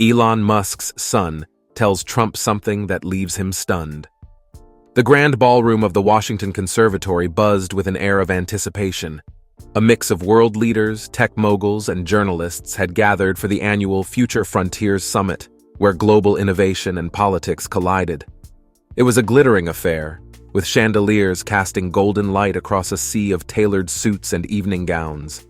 Elon Musk's son tells Trump something that leaves him stunned. The grand ballroom of the Washington Conservatory buzzed with an air of anticipation. A mix of world leaders, tech moguls, and journalists had gathered for the annual Future Frontiers Summit, where global innovation and politics collided. It was a glittering affair, with chandeliers casting golden light across a sea of tailored suits and evening gowns.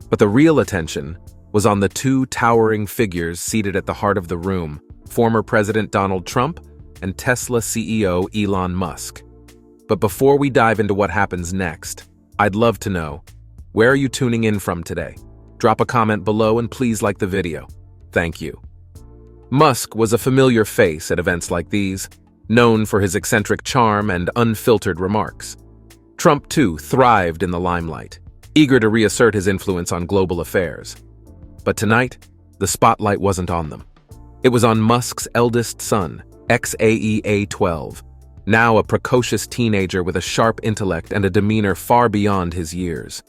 But the real attention was on the two towering figures seated at the heart of the room, former President Donald Trump and Tesla CEO Elon Musk. But before we dive into what happens next, I'd love to know, where are you tuning in from today? Drop a comment below and please like the video. Thank you. Musk was a familiar face at events like these, known for his eccentric charm and unfiltered remarks. Trump, too, thrived in the limelight, eager to reassert his influence on global affairs. But tonight, the spotlight wasn't on them. It was on Musk's eldest son, XAEA-12, now a precocious teenager with a sharp intellect and a demeanor far beyond his years.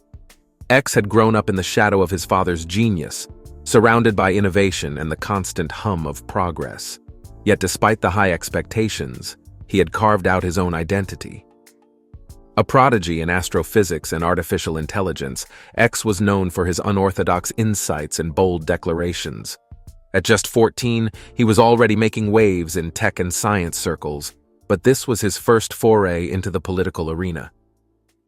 X had grown up in the shadow of his father's genius, surrounded by innovation and the constant hum of progress. Yet despite the high expectations, he had carved out his own identity. A prodigy in astrophysics and artificial intelligence, X was known for his unorthodox insights and bold declarations. At just 14, he was already making waves in tech and science circles, but this was his first foray into the political arena.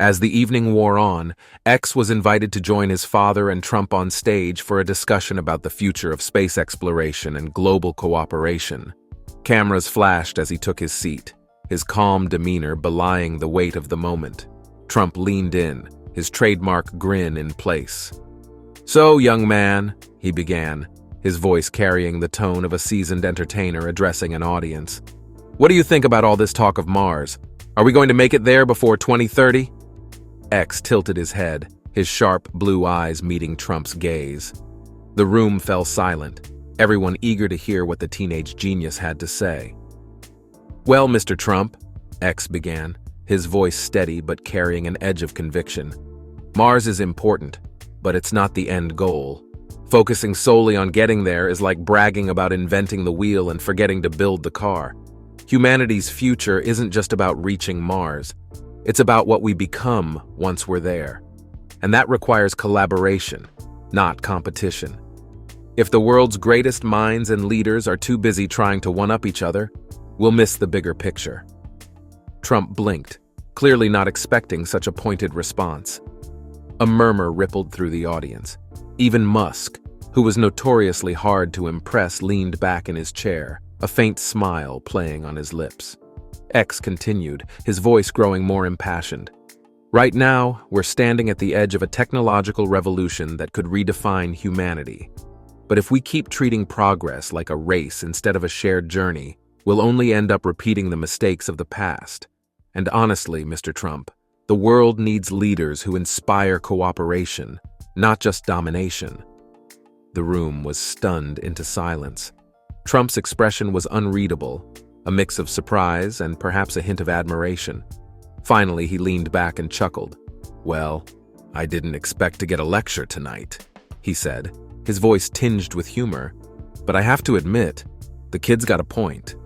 As the evening wore on, X was invited to join his father and Trump on stage for a discussion about the future of space exploration and global cooperation. Cameras flashed as he took his seat, his calm demeanor belying the weight of the moment. Trump leaned in, his trademark grin in place. "So, young man," he began, his voice carrying the tone of a seasoned entertainer addressing an audience. "What do you think about all this talk of Mars? Are we going to make it there before 2030? X tilted his head, his sharp blue eyes meeting Trump's gaze. The room fell silent, everyone eager to hear what the teenage genius had to say. "Well, Mr. Trump," X began, his voice steady but carrying an edge of conviction. "Mars is important, but it's not the end goal. Focusing solely on getting there is like bragging about inventing the wheel and forgetting to build the car. Humanity's future isn't just about reaching Mars. It's about what we become once we're there. And that requires collaboration, not competition. If the world's greatest minds and leaders are too busy trying to one-up each other, we'll miss the bigger picture." Trump blinked, clearly not expecting such a pointed response. A murmur rippled through the audience. Even Musk, who was notoriously hard to impress, leaned back in his chair, a faint smile playing on his lips. X continued, his voice growing more impassioned. "Right now, we're standing at the edge of a technological revolution that could redefine humanity. But if we keep treating progress like a race instead of a shared journey, we'll only end up repeating the mistakes of the past. And honestly, Mr. Trump, the world needs leaders who inspire cooperation, not just domination." The room was stunned into silence. Trump's expression was unreadable, a mix of surprise and perhaps a hint of admiration. Finally, he leaned back and chuckled. "Well, I didn't expect to get a lecture tonight," he said, his voice tinged with humor. "But I have to admit, the kid's got a point."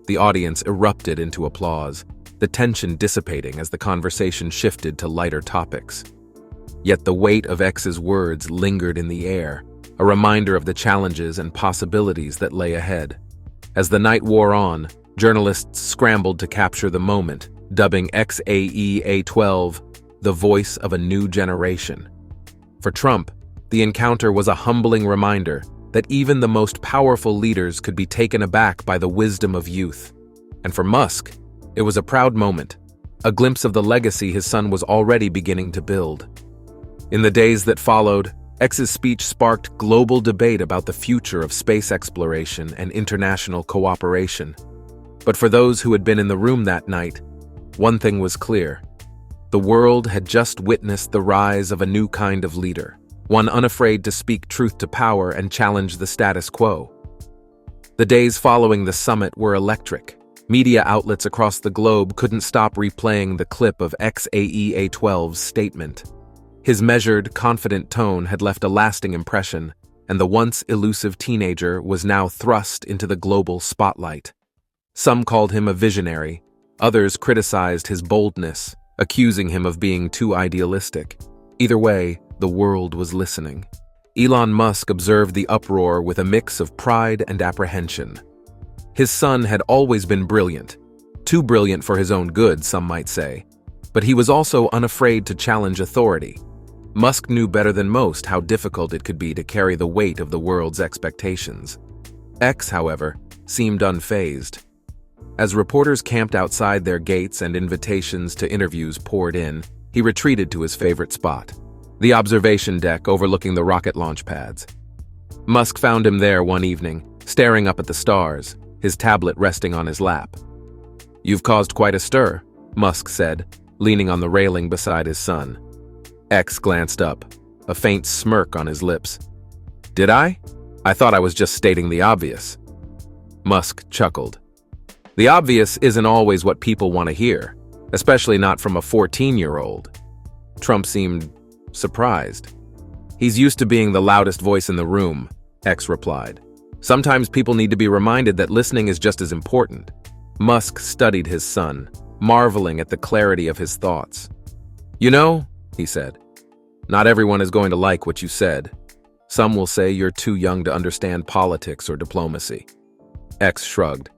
The audience erupted into applause, the tension dissipating as the conversation shifted to lighter topics. Yet the weight of X's words lingered in the air, a reminder of the challenges and possibilities that lay ahead. As the night wore on, journalists scrambled to capture the moment, dubbing XAEA-12 the voice of a new generation. For Trump, the encounter was a humbling reminder that even the most powerful leaders could be taken aback by the wisdom of youth. And for Musk, it was a proud moment, a glimpse of the legacy his son was already beginning to build. In the days that followed, X's speech sparked global debate about the future of space exploration and international cooperation. But for those who had been in the room that night, one thing was clear. The world had just witnessed the rise of a new kind of leader, one unafraid to speak truth to power and challenge the status quo. The days following the summit were electric. Media outlets across the globe couldn't stop replaying the clip of XAEA-12's statement. His measured, confident tone had left a lasting impression, and the once elusive teenager was now thrust into the global spotlight. Some called him a visionary, others criticized his boldness, accusing him of being too idealistic. Either way, the world was listening. Elon Musk observed the uproar with a mix of pride and apprehension. His son had always been brilliant, too brilliant for his own good, some might say, but he was also unafraid to challenge authority. Musk knew better than most how difficult it could be to carry the weight of the world's expectations. X, however, seemed unfazed. As reporters camped outside their gates and invitations to interviews poured in, he retreated to his favorite spot, the observation deck overlooking the rocket launch pads. Musk found him there one evening, staring up at the stars, his tablet resting on his lap. "You've caused quite a stir," Musk said, leaning on the railing beside his son. X glanced up, a faint smirk on his lips. "Did I? I thought I was just stating the obvious." Musk chuckled. "The obvious isn't always what people want to hear, especially not from a 14-year-old. Trump seemed surprised. "He's used to being the loudest voice in the room," X replied. "Sometimes people need to be reminded that listening is just as important." Musk studied his son, marveling at the clarity of his thoughts. "You know," he said, "not everyone is going to like what you said. Some will say you're too young to understand politics or diplomacy." X shrugged.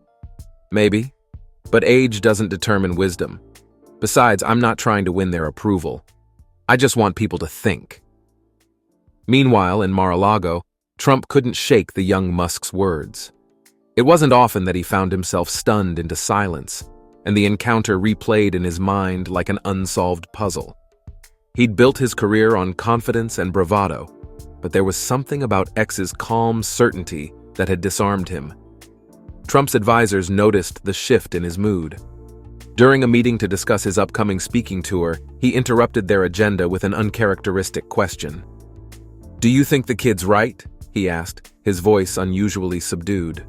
"Maybe, but age doesn't determine wisdom. Besides, I'm not trying to win their approval. I just want people to think." Meanwhile, in Mar-a-Lago, Trump couldn't shake the young Musk's words. It wasn't often that he found himself stunned into silence, and the encounter replayed in his mind like an unsolved puzzle. He'd built his career on confidence and bravado, but there was something about X's calm certainty that had disarmed him. Trump's advisors noticed the shift in his mood. During a meeting to discuss his upcoming speaking tour, he interrupted their agenda with an uncharacteristic question. "Do you think the kid's right?" he asked, his voice unusually subdued.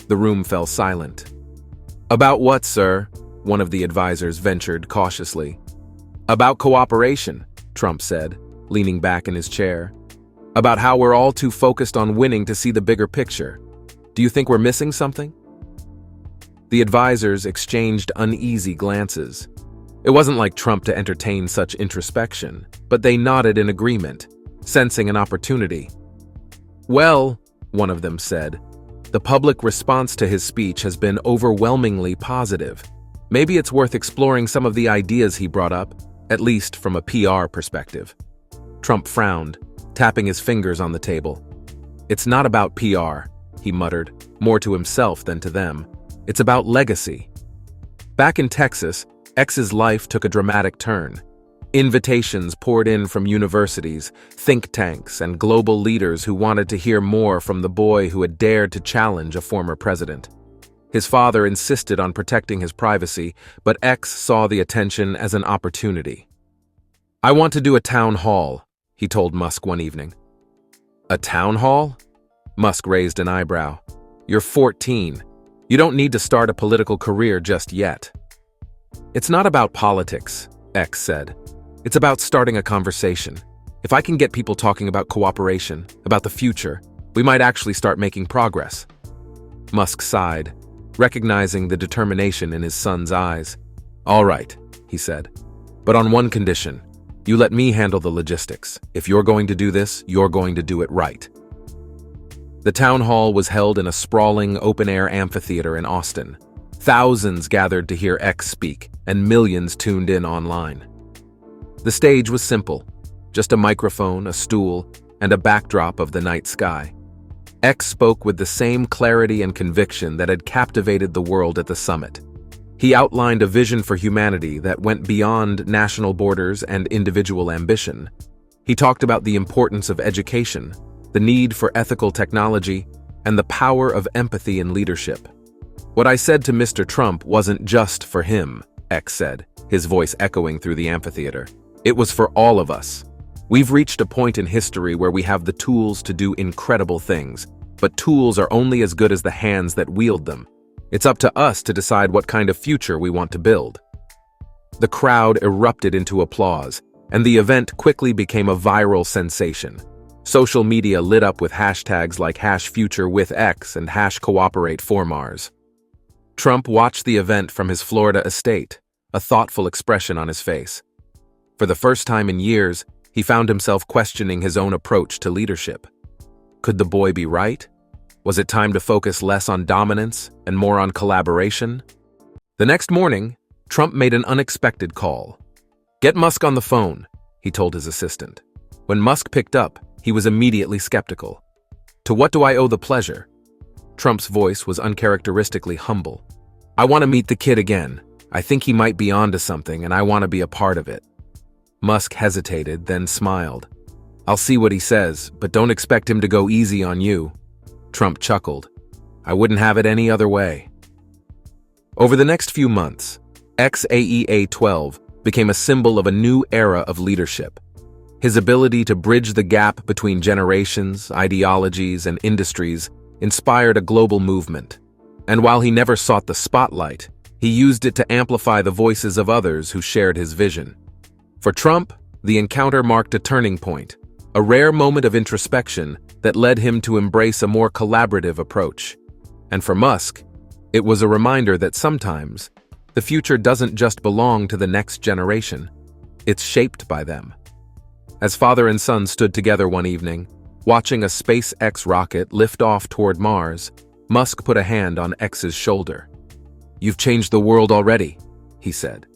The room fell silent. "About what, sir?" one of the advisors ventured cautiously. "About cooperation," Trump said, leaning back in his chair. "About how we're all too focused on winning to see the bigger picture. Do you think we're missing something?" The advisors exchanged uneasy glances. It wasn't like Trump to entertain such introspection, but they nodded in agreement, sensing an opportunity. "Well," one of them said, "the public response to his speech has been overwhelmingly positive. Maybe it's worth exploring some of the ideas he brought up, at least from a PR perspective." Trump frowned, tapping his fingers on the table. "It's not about PR," he muttered, more to himself than to them. "It's about legacy." Back in Texas, X's life took a dramatic turn. Invitations poured in from universities, think tanks, and global leaders who wanted to hear more from the boy who had dared to challenge a former president. His father insisted on protecting his privacy, but X saw the attention as an opportunity. "I want to do a town hall," he told Musk one evening. "A town hall?" Musk raised an eyebrow. "You're 14. You don't need to start a political career just yet." "It's not about politics," X said. "It's about starting a conversation. If I can get people talking about cooperation, about the future, we might actually start making progress." Musk sighed, recognizing the determination in his son's eyes. "All right," he said, "but on one condition. You let me handle the logistics. If you're going to do this, you're going to do it right." The town hall was held in a sprawling open-air amphitheater in Austin. Thousands gathered to hear X speak, and millions tuned in online. The stage was simple, just a microphone, a stool, and a backdrop of the night sky. X spoke with the same clarity and conviction that had captivated the world at the summit. He outlined a vision for humanity that went beyond national borders and individual ambition. He talked about the importance of education, the need for ethical technology, and the power of empathy in leadership. "What I said to Mr. Trump wasn't just for him," X said, his voice echoing through the amphitheater. "It was for all of us. We've reached a point in history where we have the tools to do incredible things, but tools are only as good as the hands that wield them. It's up to us to decide what kind of future we want to build." The crowd erupted into applause, and the event quickly became a viral sensation. Social media lit up with hashtags like #FutureWithX and #CooperateForMars. Trump watched the event from his Florida estate, a thoughtful expression on his face. For the first time in years, he found himself questioning his own approach to leadership. Could the boy be right? Was it time to focus less on dominance and more on collaboration? The next morning, Trump made an unexpected call. "Get Musk on the phone," he told his assistant. When Musk picked up, he was immediately skeptical. "To what do I owe the pleasure?" Trump's voice was uncharacteristically humble. "I want to meet the kid again. I think he might be onto something and I want to be a part of it." Musk hesitated, then smiled. "I'll see what he says, but don't expect him to go easy on you." Trump chuckled. "I wouldn't have it any other way." Over the next few months, XAEA-12 became a symbol of a new era of leadership. His ability to bridge the gap between generations, ideologies, and industries inspired a global movement. And while he never sought the spotlight, he used it to amplify the voices of others who shared his vision. For Trump, the encounter marked a turning point, a rare moment of introspection that led him to embrace a more collaborative approach. And for Musk, it was a reminder that sometimes the future doesn't just belong to the next generation, it's shaped by them. As father and son stood together one evening, watching a SpaceX rocket lift off toward Mars, Musk put a hand on X's shoulder. "You've changed the world already," he said.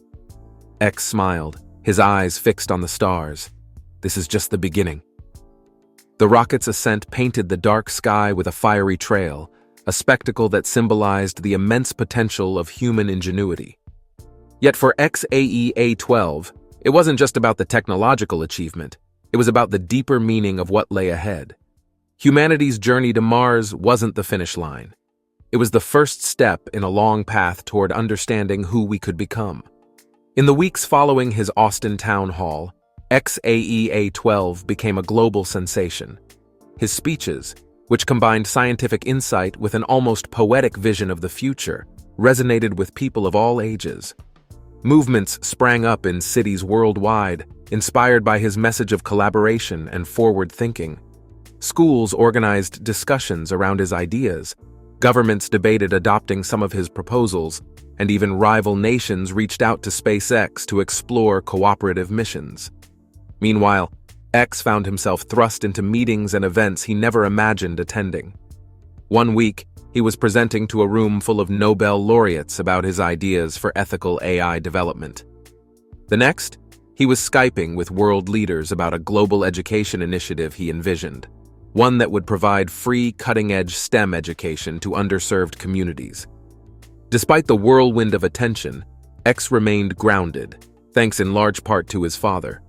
X smiled, his eyes fixed on the stars. "This is just the beginning." The rocket's ascent painted the dark sky with a fiery trail, a spectacle that symbolized the immense potential of human ingenuity. Yet for XAEA-12, it wasn't just about the technological achievement, it was about the deeper meaning of what lay ahead. Humanity's journey to Mars wasn't the finish line. It was the first step in a long path toward understanding who we could become. In the weeks following his Austin town hall, XAEA-12 became a global sensation. His speeches, which combined scientific insight with an almost poetic vision of the future, resonated with people of all ages. Movements sprang up in cities worldwide, inspired by his message of collaboration and forward thinking. Schools organized discussions around his ideas, governments debated adopting some of his proposals, and even rival nations reached out to SpaceX to explore cooperative missions. Meanwhile, X found himself thrust into meetings and events he never imagined attending. One week, he was presenting to a room full of Nobel laureates about his ideas for ethical AI development. The next, he was Skyping with world leaders about a global education initiative he envisioned, one that would provide free, cutting-edge STEM education to underserved communities. Despite the whirlwind of attention, X remained grounded, thanks in large part to his father.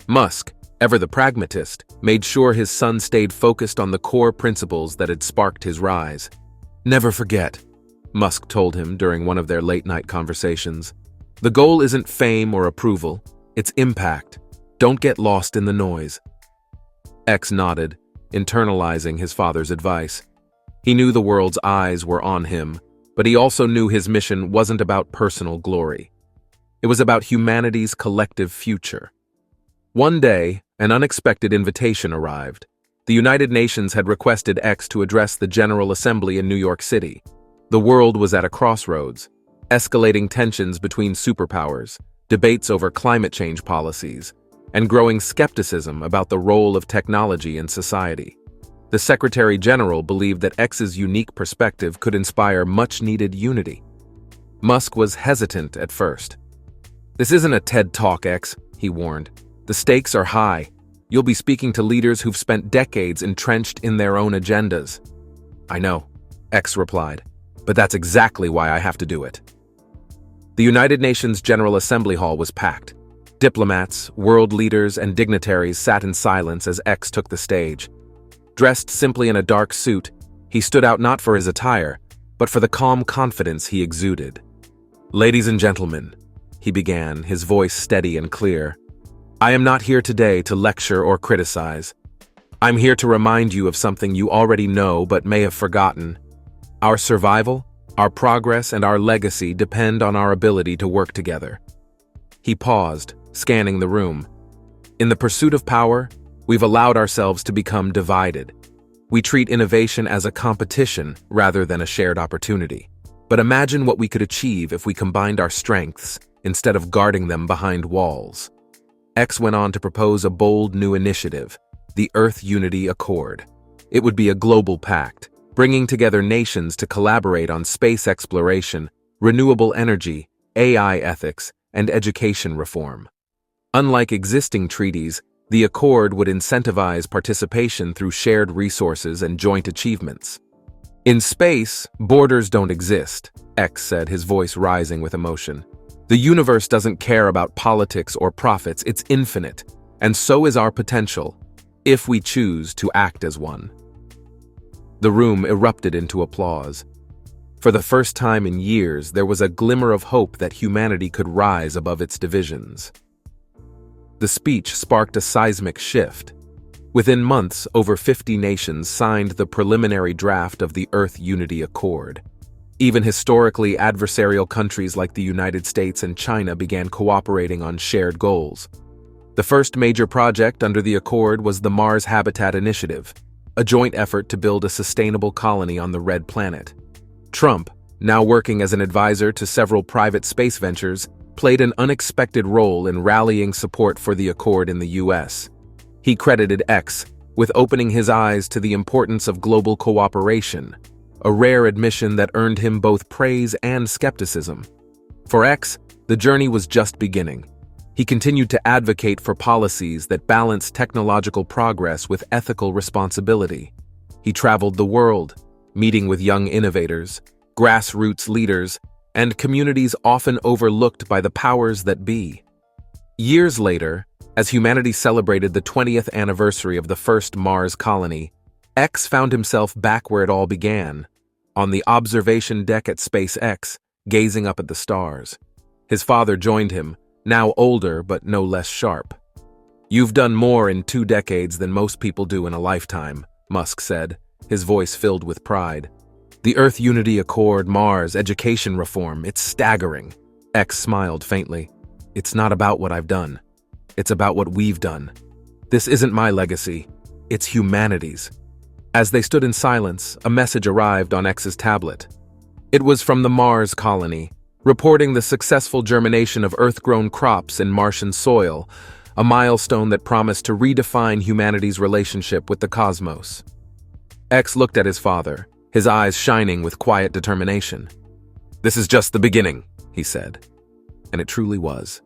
Musk, ever the pragmatist, made sure his son stayed focused on the core principles that had sparked his rise. "Never forget," Musk told him during one of their late-night conversations. "The goal isn't fame or approval, it's impact. Don't get lost in the noise." X nodded, internalizing his father's advice. He knew the world's eyes were on him, but he also knew his mission wasn't about personal glory. It was about humanity's collective future. One day, an unexpected invitation arrived. The United Nations had requested X to address the General Assembly in New York City. The world was at a crossroads, escalating tensions between superpowers, debates over climate change policies, and growing skepticism about the role of technology in society. The Secretary General believed that X's unique perspective could inspire much-needed unity. Musk was hesitant at first. "This isn't a TED Talk, X," he warned. "The stakes are high. You'll be speaking to leaders who've spent decades entrenched in their own agendas." "I know," X replied, "but that's exactly why I have to do it." The United Nations General Assembly Hall was packed. Diplomats, world leaders, and dignitaries sat in silence as X took the stage. Dressed simply in a dark suit, he stood out not for his attire, but for the calm confidence he exuded. "Ladies and gentlemen," he began, his voice steady and clear, "I am not here today to lecture or criticize. I'm here to remind you of something you already know but may have forgotten. Our survival, our progress, and our legacy depend on our ability to work together." He paused, scanning the room. In the pursuit of power, We've allowed ourselves to become divided. We treat innovation as a competition rather than a shared opportunity. But imagine what we could achieve if we combined our strengths instead of guarding them behind walls. X went on to propose a bold new initiative, the Earth Unity Accord. It would be a global pact, bringing together nations to collaborate on space exploration, renewable energy, AI ethics, and education reform. Unlike existing treaties, the accord would incentivize participation through shared resources and joint achievements. In space, borders don't exist, X said, his voice rising with emotion. The universe doesn't care about politics or profits, it's infinite, and so is our potential, if we choose to act as one. The room erupted into applause. For the first time in years, there was a glimmer of hope that humanity could rise above its divisions. The speech sparked a seismic shift. Within months, over 50 nations signed the preliminary draft of the Earth Unity Accord. Even historically adversarial countries like the United States and China began cooperating on shared goals. The first major project under the Accord was the Mars Habitat Initiative, a joint effort to build a sustainable colony on the Red Planet. Trump, now working as an advisor to several private space ventures, played an unexpected role in rallying support for the Accord in the US. He credited X with opening his eyes to the importance of global cooperation, a rare admission that earned him both praise and skepticism. For X, the journey was just beginning. He continued to advocate for policies that balance technological progress with ethical responsibility. He traveled the world, meeting with young innovators, grassroots leaders, and communities often overlooked by the powers that be. Years later, as humanity celebrated the 20th anniversary of the first Mars colony, X found himself back where it all began, on the observation deck at SpaceX, gazing up at the stars. His father joined him, now older but no less sharp. "You've done more in 2 decades than most people do in a lifetime," Musk said, his voice filled with pride. "The Earth Unity Accord, Mars, education reform, it's staggering." X smiled faintly. "It's not about what I've done. It's about what we've done. This isn't my legacy. It's humanity's." As they stood in silence, a message arrived on X's tablet. It was from the Mars colony, reporting the successful germination of Earth-grown crops in Martian soil, a milestone that promised to redefine humanity's relationship with the cosmos. X looked at his father, his eyes shining with quiet determination. "This is just the beginning," he said. And it truly was.